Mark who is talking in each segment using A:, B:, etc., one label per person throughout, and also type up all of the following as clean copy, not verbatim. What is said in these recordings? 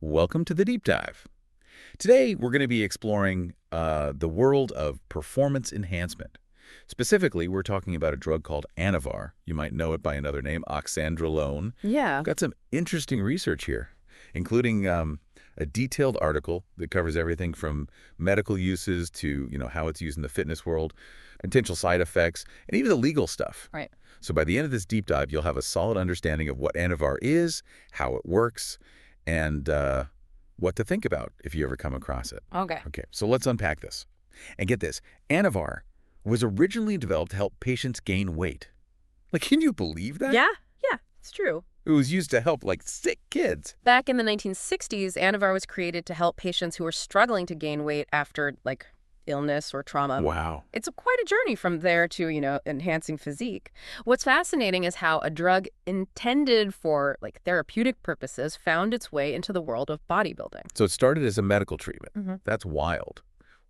A: Welcome to the Deep Dive. Today, we're going to be exploring the world of performance enhancement. Specifically, we're talking about a drug called Anavar. You might know it by another name, Oxandrolone.
B: Yeah.
A: Got some interesting research here, including a detailed article that covers everything from medical uses to, how it's used in the fitness world, potential side effects, and even the legal stuff.
B: Right.
A: So by the end of this deep dive, you'll have a solid understanding of what Anavar is, how it works, and what to think about if you ever come across it.
B: Okay.
A: Okay, so let's unpack this. And get this, Anavar was originally developed to help patients gain weight. Like, can you believe that?
B: Yeah, it's true.
A: It was used to help, like, sick kids.
B: Back in the 1960s, Anavar was created to help patients who were struggling to gain weight after, illness or trauma.
A: Wow.
B: It's quite a journey from there to, enhancing physique. What's fascinating is how a drug intended for, therapeutic purposes found its way into the world of bodybuilding.
A: So it started as a medical treatment.
B: Mm-hmm.
A: That's wild.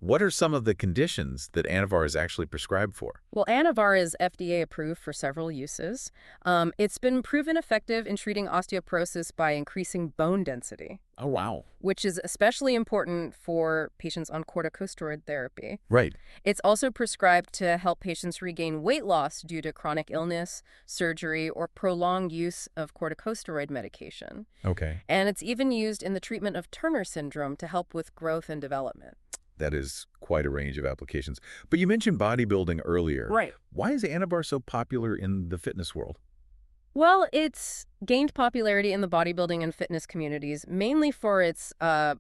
A: What are some of the conditions that Anavar is actually prescribed for?
B: Well, Anavar is FDA approved for several uses. It's been proven effective in treating osteoporosis by increasing bone density,
A: Oh, wow.
B: which is especially important for patients on corticosteroid therapy.
A: Right.
B: It's also prescribed to help patients regain weight loss due to chronic illness, surgery, or prolonged use of corticosteroid medication.
A: Okay.
B: And it's even used in the treatment of Turner syndrome to help with growth and development.
A: That is quite a range of applications. But you mentioned bodybuilding earlier.
B: Right.
A: Why is Anavar so popular in the fitness world?
B: Well, it's gained popularity in the bodybuilding and fitness communities, mainly for its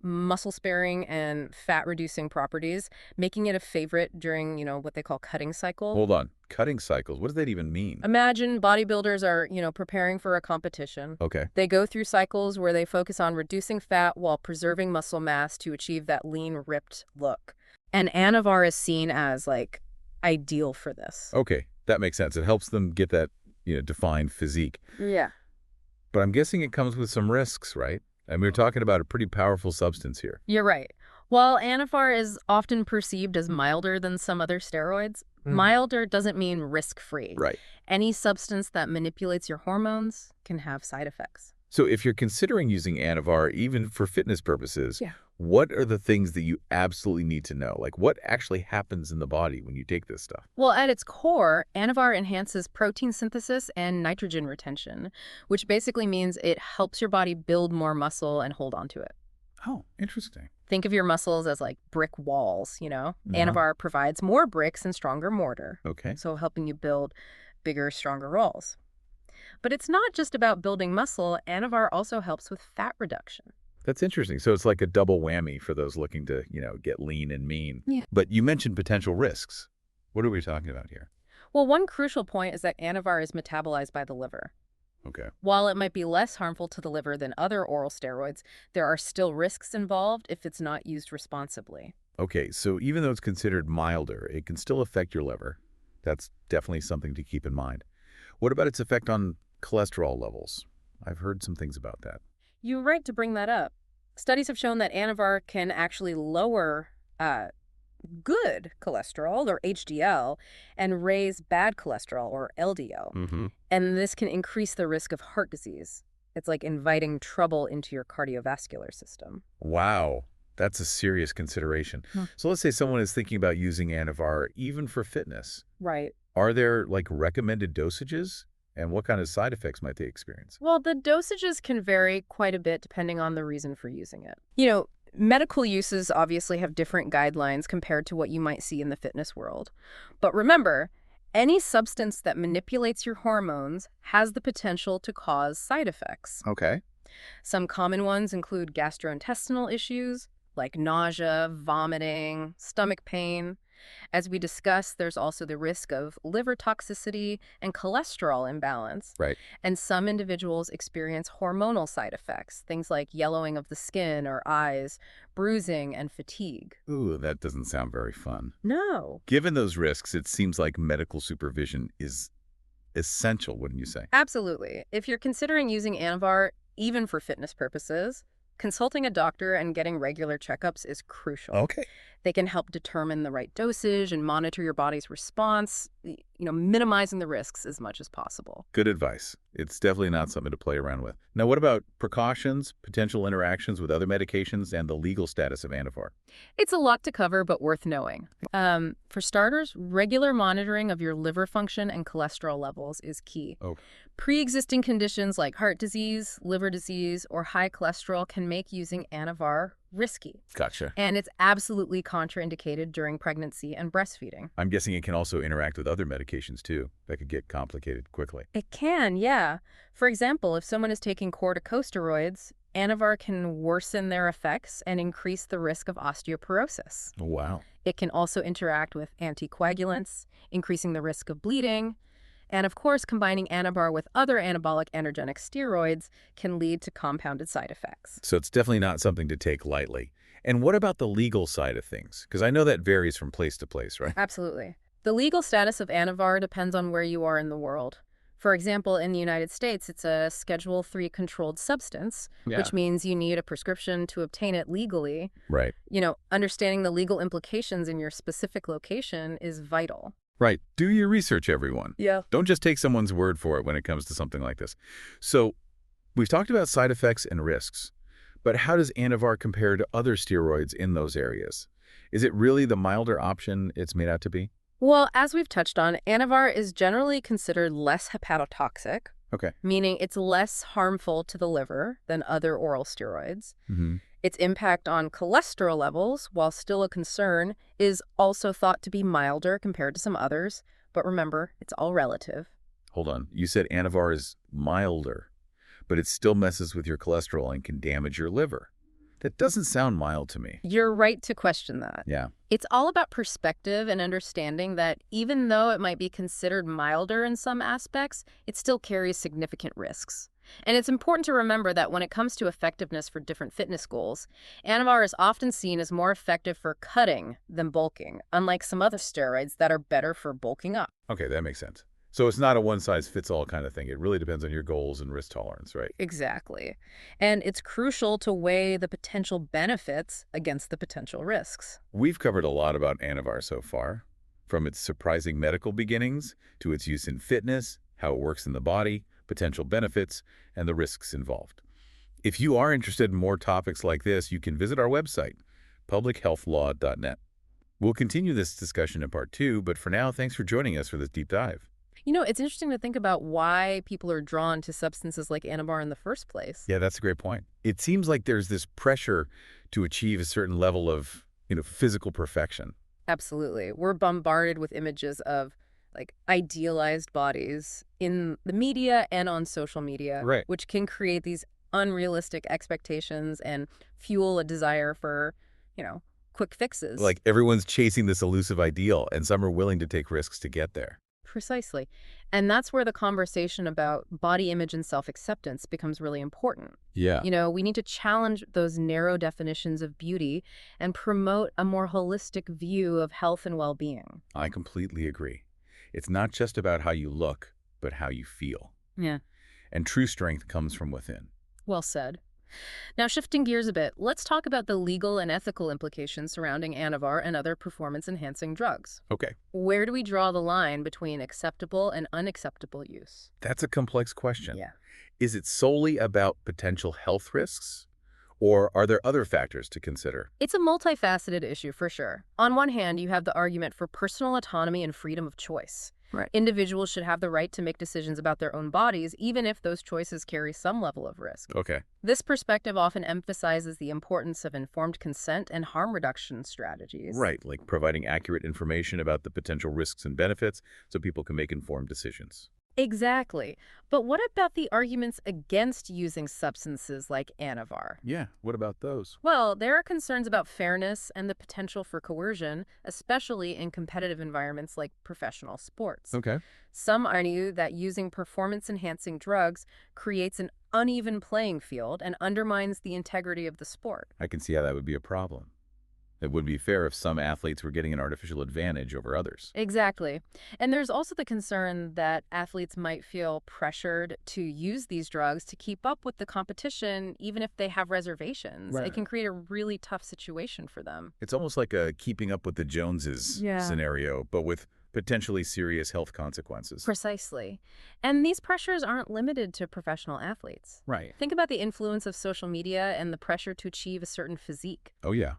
B: muscle-sparing and fat-reducing properties, making it a favorite during, what they call cutting cycle.
A: Hold on. Cutting cycles. What does that even mean?
B: Imagine bodybuilders are, preparing for a competition.
A: Okay.
B: They go through cycles where they focus on reducing fat while preserving muscle mass to achieve that lean, ripped look. And Anavar is seen as, ideal for this.
A: Okay. That makes sense. It helps them get that, defined physique.
B: Yeah.
A: But I'm guessing it comes with some risks, right? And we're talking about a pretty powerful substance here.
B: You're right. While Anavar is often perceived as milder than some other steroids, milder doesn't mean risk-free.
A: Right.
B: Any substance that manipulates your hormones can have side effects.
A: So if you're considering using Anavar, even for fitness purposes,
B: Yeah.
A: what are the things that you absolutely need to know? Like, what actually happens in the body when you take this stuff?
B: Well, at its core, Anavar enhances protein synthesis and nitrogen retention, which basically means it helps your body build more muscle and hold on to it.
A: Oh, interesting.
B: Think of your muscles as brick walls, Anavar provides more bricks and stronger mortar,
A: Okay.
B: so helping you build bigger, stronger walls. But it's not just about building muscle. Anavar also helps with fat reduction.
A: That's interesting. So it's like a double whammy for those looking to, get lean and mean.
B: Yeah.
A: But you mentioned potential risks. What are we talking about here?
B: Well, one crucial point is that Anavar is metabolized by the liver.
A: Okay.
B: While it might be less harmful to the liver than other oral steroids, there are still risks involved if it's not used responsibly.
A: Okay, so even though it's considered milder, it can still affect your liver. That's definitely something to keep in mind. What about its effect on cholesterol levels? I've heard some things about that.
B: You're right to bring that up. Studies have shown that Anavar can actually lower good cholesterol, or HDL, and raise bad cholesterol, or LDL.
A: Mm-hmm.
B: And this can increase the risk of heart disease. It's like inviting trouble into your cardiovascular system.
A: Wow, that's a serious consideration. So let's say someone is thinking about using Anavar even for fitness.
B: Right.
A: Are there, recommended dosages? And what kind of side effects might they experience?
B: Well, the dosages can vary quite a bit depending on the reason for using it. Medical uses obviously have different guidelines compared to what you might see in the fitness world. But remember, any substance that manipulates your hormones has the potential to cause side effects.
A: Okay.
B: Some common ones include gastrointestinal issues like nausea, vomiting, stomach pain. As we discussed, there's also the risk of liver toxicity and cholesterol imbalance.
A: Right.
B: And some individuals experience hormonal side effects, things like yellowing of the skin or eyes, bruising, and fatigue.
A: Ooh, that doesn't sound very fun.
B: No.
A: Given those risks, it seems like medical supervision is essential, wouldn't you say?
B: Absolutely. If you're considering using Anavar, even for fitness purposes, consulting a doctor and getting regular checkups is crucial.
A: Okay.
B: They can help determine the right dosage and monitor your body's response, minimizing the risks as much as possible.
A: Good advice. It's definitely not something to play around with. Now, what about precautions, potential interactions with other medications, and the legal status of Anavar?
B: It's a lot to cover, but worth knowing. For starters, regular monitoring of your liver function and cholesterol levels is key.
A: Oh,
B: Pre-existing conditions like heart disease, liver disease, or high cholesterol can make using Anavar risky.
A: gotcha.
B: And it's absolutely contraindicated during pregnancy and breastfeeding.
A: I'm guessing it can also interact with other medications, too. That could get complicated quickly.
B: It can, yeah. For example, if someone is taking corticosteroids, Anavar can worsen their effects and increase the risk of osteoporosis.
A: Oh, wow.
B: It can also interact with anticoagulants, increasing the risk of bleeding. And of course, combining Anavar with other anabolic androgenic steroids can lead to compounded side effects.
A: So it's definitely not something to take lightly. And what about the legal side of things? Because I know that varies from place to place, right?
B: Absolutely. The legal status of Anavar depends on where you are in the world. For example, in the United States, it's a Schedule III controlled substance, which means you need a prescription to obtain it legally.
A: Right.
B: Understanding the legal implications in your specific location is vital.
A: Right. Do your research, everyone.
B: Yeah.
A: Don't just take someone's word for it when it comes to something like this. So we've talked about side effects and risks, but how does Anavar compare to other steroids in those areas? Is it really the milder option it's made out to be?
B: Well, as we've touched on, Anavar is generally considered less hepatotoxic,
A: Okay.
B: meaning it's less harmful to the liver than other oral steroids.
A: Mm-hmm.
B: Its impact on cholesterol levels, while still a concern, is also thought to be milder compared to some others. But remember, it's all relative.
A: Hold on. You said Anavar is milder, but it still messes with your cholesterol and can damage your liver. That doesn't sound mild to me.
B: You're right to question that.
A: Yeah.
B: It's all about perspective and understanding that even though it might be considered milder in some aspects, it still carries significant risks. And it's important to remember that when it comes to effectiveness for different fitness goals, Anavar is often seen as more effective for cutting than bulking, unlike some other steroids that are better for bulking up.
A: Okay, that makes sense. So it's not a one-size-fits-all kind of thing. It really depends on your goals and risk tolerance, right?
B: Exactly. And it's crucial to weigh the potential benefits against the potential risks.
A: We've covered a lot about Anavar so far, from its surprising medical beginnings to its use in fitness, how it works in the body, potential benefits, and the risks involved. If you are interested in more topics like this, you can visit our website, publichealthlaw.net. We'll continue this discussion in part 2, but for now, thanks for joining us for this deep dive.
B: It's interesting to think about why people are drawn to substances like Anavar in the first place.
A: Yeah, that's a great point. It seems like there's this pressure to achieve a certain level of, physical perfection.
B: Absolutely. We're bombarded with images of idealized bodies in the media and on social media,
A: Right.
B: which can create these unrealistic expectations and fuel a desire for, quick fixes.
A: Like everyone's chasing this elusive ideal, and some are willing to take risks to get there.
B: Precisely. And that's where the conversation about body image and self-acceptance becomes really important.
A: Yeah.
B: We need to challenge those narrow definitions of beauty and promote a more holistic view of health and well-being.
A: I completely agree. It's not just about how you look, but how you feel.
B: Yeah.
A: And true strength comes from within.
B: Well said. Now, shifting gears a bit, let's talk about the legal and ethical implications surrounding Anavar and other performance-enhancing drugs.
A: Okay.
B: Where do we draw the line between acceptable and unacceptable use?
A: That's a complex question.
B: Yeah.
A: Is it solely about potential health risks? Or are there other factors to consider?
B: It's a multifaceted issue for sure. On one hand, you have the argument for personal autonomy and freedom of choice.
A: Right.
B: Individuals should have the right to make decisions about their own bodies, even if those choices carry some level of risk.
A: Okay.
B: This perspective often emphasizes the importance of informed consent and harm reduction strategies.
A: Right, like providing accurate information about the potential risks and benefits so people can make informed decisions.
B: Exactly. But what about the arguments against using substances like Anavar?
A: Yeah, what about those?
B: Well, there are concerns about fairness and the potential for coercion, especially in competitive environments like professional sports.
A: Okay.
B: Some argue that using performance-enhancing drugs creates an uneven playing field and undermines the integrity of the sport.
A: I can see how that would be a problem. It would be fair if some athletes were getting an artificial advantage over others.
B: Exactly. And there's also the concern that athletes might feel pressured to use these drugs to keep up with the competition, even if they have reservations. It
A: Right.
B: can create a really tough situation for them.
A: It's almost like a keeping up with the Joneses
B: Yeah.
A: scenario, but with potentially serious health consequences.
B: Precisely. And these pressures aren't limited to professional athletes.
A: Right.
B: Think about the influence of social media and the pressure to achieve a certain physique.
A: Oh, yeah.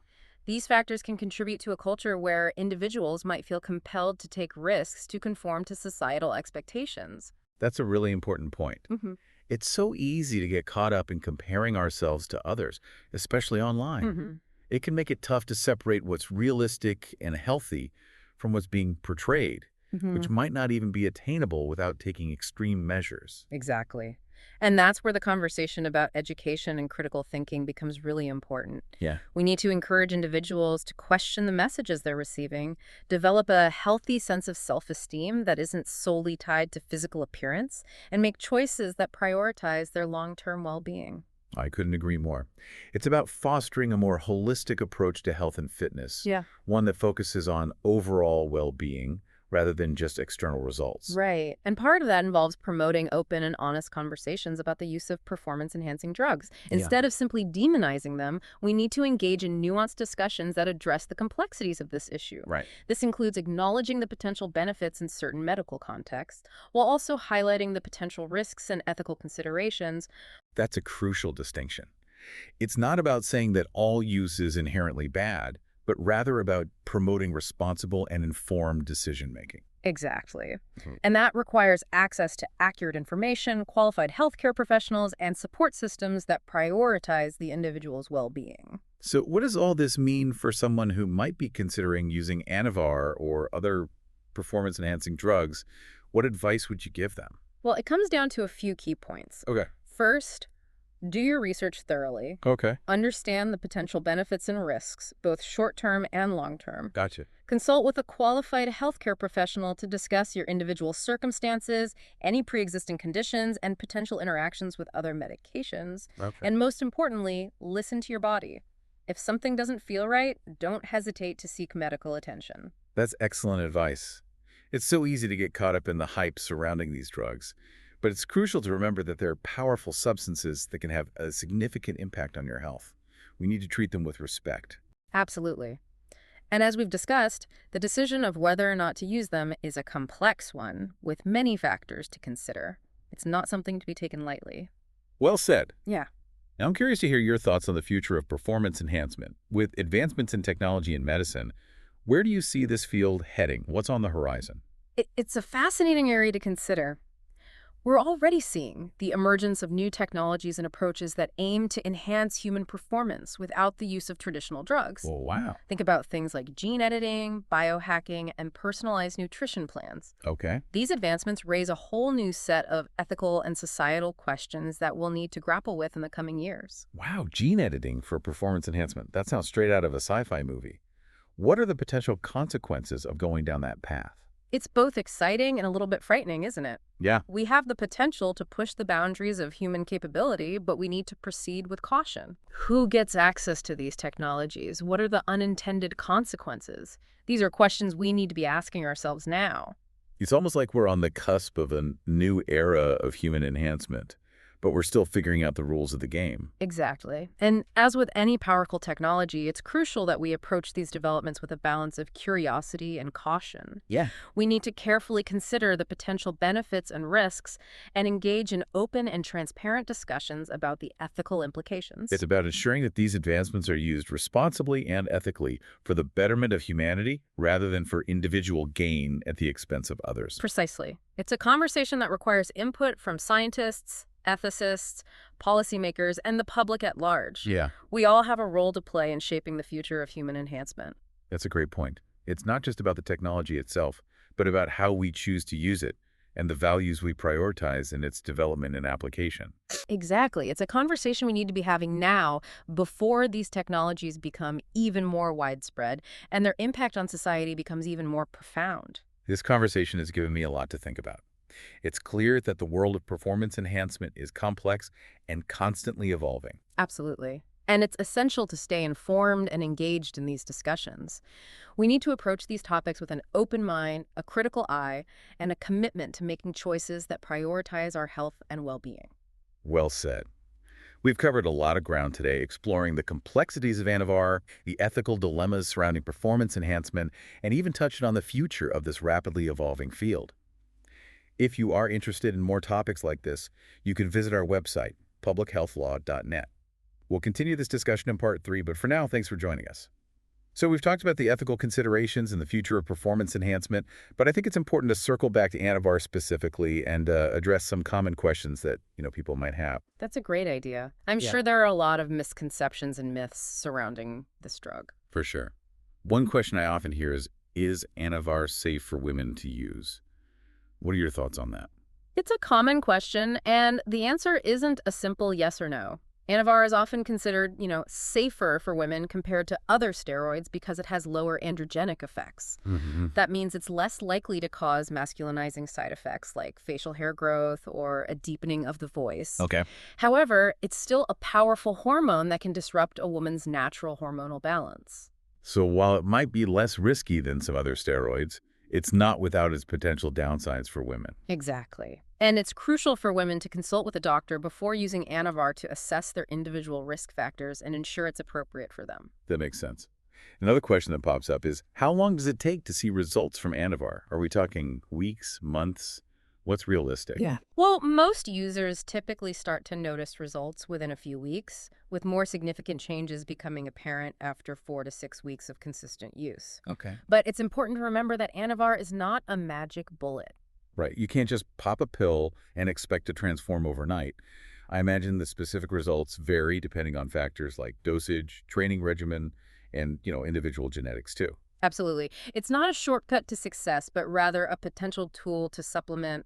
B: These factors can contribute to a culture where individuals might feel compelled to take risks to conform to societal expectations.
A: That's a really important point.
B: Hmm.
A: It's so easy to get caught up in comparing ourselves to others, especially online.
B: Hmm.
A: It can make it tough to separate what's realistic and healthy from what's being portrayed,
B: Hmm.
A: which might not even be attainable without taking extreme measures.
B: Exactly. And that's where the conversation about education and critical thinking becomes really important.
A: Yeah.
B: We need to encourage individuals to question the messages they're receiving, develop a healthy sense of self-esteem that isn't solely tied to physical appearance, and make choices that prioritize their long-term well-being.
A: I couldn't agree more. It's about fostering a more holistic approach to health and fitness,
B: Yeah.
A: one that focuses on overall well-being rather than just external results.
B: Right. And part of that involves promoting open and honest conversations about the use of performance-enhancing drugs.
A: Yeah.
B: Instead of simply demonizing them, we need to engage in nuanced discussions that address the complexities of this issue.
A: Right.
B: This includes acknowledging the potential benefits in certain medical contexts, while also highlighting the potential risks and ethical considerations.
A: That's a crucial distinction. It's not about saying that all use is inherently bad, but rather about promoting responsible and informed decision-making.
B: Exactly.
A: Mhm.
B: And that requires access to accurate information, qualified healthcare professionals, and support systems that prioritize the individual's well-being.
A: So what does all this mean for someone who might be considering using Anavar or other performance-enhancing drugs? What advice would you give them?
B: Well, it comes down to a few key points.
A: Okay.
B: First, do your research thoroughly.
A: Okay.
B: Understand the potential benefits and risks, both short-term and long-term.
A: Gotcha.
B: Consult with a qualified healthcare professional to discuss your individual circumstances, any pre-existing conditions, and potential interactions with other medications.
A: Okay.
B: And most importantly, listen to your body. If something doesn't feel right, don't hesitate to seek medical attention.
A: That's excellent advice. It's so easy to get caught up in the hype surrounding these drugs, but it's crucial to remember that they're powerful substances that can have a significant impact on your health. We need to treat them with respect.
B: Absolutely. And as we've discussed, the decision of whether or not to use them is a complex one with many factors to consider. It's not something to be taken lightly.
A: Well said.
B: Yeah.
A: Now, I'm curious to hear your thoughts on the future of performance enhancement. With advancements in technology and medicine, where do you see this field heading? What's on the horizon?
B: It's a fascinating area to consider. We're already seeing the emergence of new technologies and approaches that aim to enhance human performance without the use of traditional drugs.
A: Well, wow.
B: Think about things like gene editing, biohacking, and personalized nutrition plans.
A: Okay.
B: These advancements raise a whole new set of ethical and societal questions that we'll need to grapple with in the coming years.
A: Wow, gene editing for performance enhancement. That sounds straight out of a sci-fi movie. What are the potential consequences of going down that path?
B: It's both exciting and a little bit frightening, isn't it?
A: Yeah.
B: We have the potential to push the boundaries of human capability, but we need to proceed with caution. Who gets access to these technologies? What are the unintended consequences? These are questions we need to be asking ourselves now.
A: It's almost like we're on the cusp of a new era of human enhancement, but we're still figuring out the rules of the game.
B: Exactly. And as with any powerful technology, it's crucial that we approach these developments with a balance of curiosity and caution.
A: Yeah.
B: We need to carefully consider the potential benefits and risks and engage in open and transparent discussions about the ethical implications.
A: It's about ensuring that these advancements are used responsibly and ethically for the betterment of humanity rather than for individual gain at the expense of others.
B: Precisely. It's a conversation that requires input from scientists, ethicists, policymakers, and the public at large.
A: Yeah,
B: We all have a role to play in shaping the future of human enhancement.
A: that's a great point. It's not just about the technology itself, but about how we choose to use it and the values we prioritize in its development and application.
B: Exactly. It's a conversation we need to be having now before these technologies become even more widespread and their impact on society becomes even more profound.
A: This conversation has given me a lot to think about. It's clear that the world of performance enhancement is complex and constantly evolving.
B: Absolutely. And it's essential to stay informed and engaged in these discussions. We need to approach these topics with an open mind, a critical eye, and a commitment to making choices that prioritize our health and well-being.
A: Well said. We've covered a lot of ground today, exploring the complexities of Anavar, the ethical dilemmas surrounding performance enhancement, and even touched on the future of this rapidly evolving field. If you are interested in more topics like this, you can visit our website, publichealthlaw.net. We'll continue this discussion in part 3, but for now, thanks for joining us. So we've talked about the ethical considerations and the future of performance enhancement, but I think it's important to circle back to Anavar specifically and address some common questions that people might have.
B: That's a great idea. I'm
A: Yeah.
B: sure there are a lot of misconceptions and myths surrounding this drug.
A: For sure. One question I often hear is Anavar safe for women to use? What are your thoughts on that?
B: It's a common question, and the answer isn't a simple yes or no. Anavar is often considered, safer for women compared to other steroids because it has lower androgenic effects. That means it's less likely to cause masculinizing side effects like facial hair growth or a deepening of the voice.
A: Okay.
B: However, it's still a powerful hormone that can disrupt a woman's natural hormonal balance.
A: So while it might be less risky than some other steroids, it's not without its potential downsides for women.
B: Exactly. And it's crucial for women to consult with a doctor before using Anavar to assess their individual risk factors and ensure it's appropriate for them.
A: That makes sense. Another question that pops up is, how long does it take to see results from Anavar? Are we talking weeks, months? What's realistic?
B: Yeah. Well, most users typically start to notice results within a few weeks, with more significant changes becoming apparent after 4 to 6 weeks of consistent use.
A: Okay.
B: But it's important to remember that Anavar is not a magic bullet.
A: Right. You can't just pop a pill and expect to transform overnight. I imagine the specific results vary depending on factors like dosage, training regimen, and, individual genetics too.
B: Absolutely. It's not a shortcut to success, but rather a potential tool to supplement,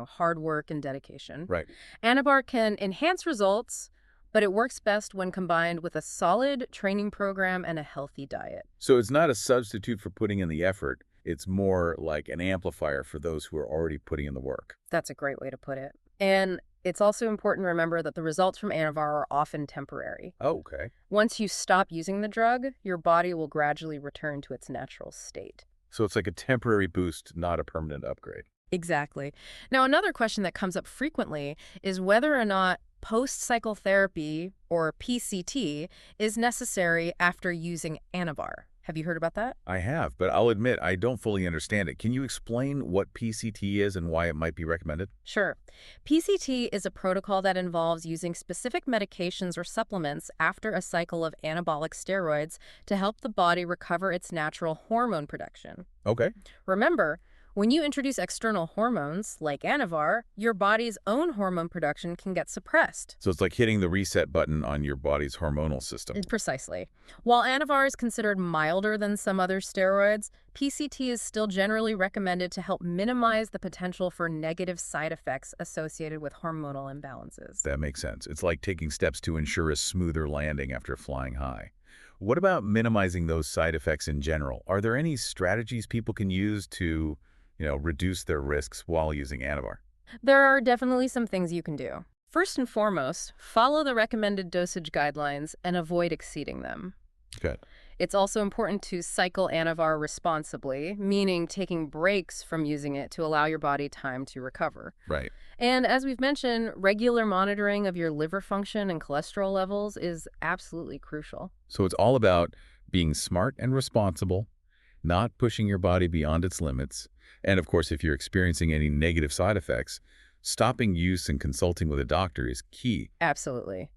B: hard work and dedication.
A: Right.
B: Anavar can enhance results, but it works best when combined with a solid training program and a healthy diet.
A: So it's not a substitute for putting in the effort. It's more like an amplifier for those who are already putting in the work.
B: That's a great way to put it. And it's also important to remember that the results from Anavar are often temporary.
A: Oh, okay.
B: Once you stop using the drug, your body will gradually return to its natural state.
A: So it's like a temporary boost, not a permanent upgrade.
B: Exactly. Now, another question that comes up frequently is whether or not post-cycle therapy, or PCT, is necessary after using Anavar. Have you heard about that?
A: I have, but I'll admit I don't fully understand it. Can you explain what PCT is and why it might be recommended?
B: Sure. PCT is a protocol that involves using specific medications or supplements after a cycle of anabolic steroids to help the body recover its natural hormone production.
A: Okay.
B: Remember, when you introduce external hormones, like Anavar, your body's own hormone production can get suppressed.
A: So it's like hitting the reset button on your body's hormonal system.
B: Precisely. While Anavar is considered milder than some other steroids, PCT is still generally recommended to help minimize the potential for negative side effects associated with hormonal imbalances.
A: That makes sense. It's like taking steps to ensure a smoother landing after flying high. What about minimizing those side effects in general? Are there any strategies people can use to reduce their risks while using Anavar?
B: There are definitely some things you can do. First and foremost, follow the recommended dosage guidelines and avoid exceeding them.
A: Good.
B: It's also important to cycle Anavar responsibly, meaning taking breaks from using it to allow your body time to recover.
A: Right.
B: And as we've mentioned, regular monitoring of your liver function and cholesterol levels is absolutely crucial.
A: So it's all about being smart and responsible, not pushing your body beyond its limits, and of course, if you're experiencing any negative side effects, stopping use and consulting with a doctor is key.
B: Absolutely.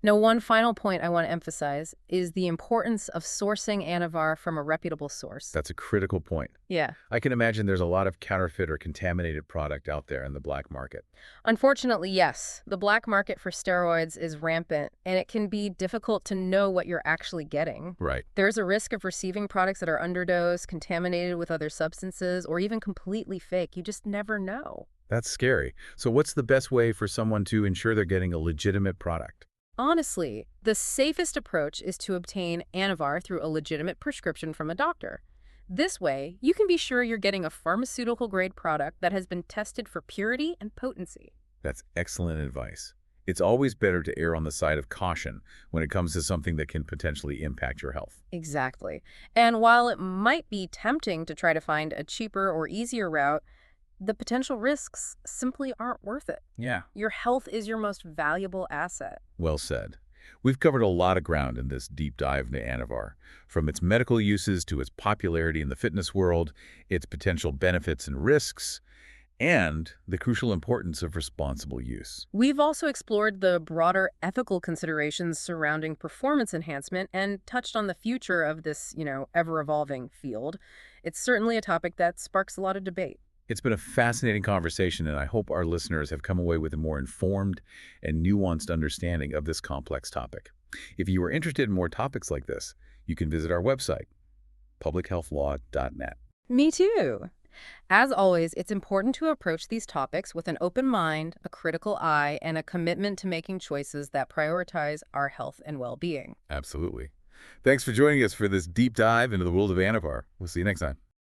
B: Now, one final point I want to emphasize is the importance of sourcing Anavar from a reputable source.
A: That's a critical point.
B: Yeah.
A: I can imagine there's a lot of counterfeit or contaminated product out there in the black market.
B: Unfortunately, yes. The black market for steroids is rampant, and it can be difficult to know what you're actually getting.
A: Right.
B: There's a risk of receiving products that are underdosed, contaminated with other substances, or even completely fake. You just never know.
A: That's scary. So what's the best way for someone to ensure they're getting a legitimate product?
B: Honestly, the safest approach is to obtain Anavar through a legitimate prescription from a doctor. This way, you can be sure you're getting a pharmaceutical-grade product that has been tested for purity and potency.
A: That's excellent advice. It's always better to err on the side of caution when it comes to something that can potentially impact your health.
B: Exactly. And while it might be tempting to try to find a cheaper or easier route, the potential risks simply aren't worth it.
A: Yeah.
B: Your health is your most valuable asset.
A: Well said. We've covered a lot of ground in this deep dive into Anavar, from its medical uses to its popularity in the fitness world, its potential benefits and risks, and the crucial importance of responsible use.
B: We've also explored the broader ethical considerations surrounding performance enhancement and touched on the future of this, ever-evolving field. It's certainly a topic that sparks a lot of debate.
A: It's been a fascinating conversation, and I hope our listeners have come away with a more informed and nuanced understanding of this complex topic. If you are interested in more topics like this, you can visit our website, publichealthlaw.net.
B: Me too. As always, it's important to approach these topics with an open mind, a critical eye, and a commitment to making choices that prioritize our health and well-being.
A: Absolutely. Thanks for joining us for this deep dive into the world of Anavar. We'll see you next time.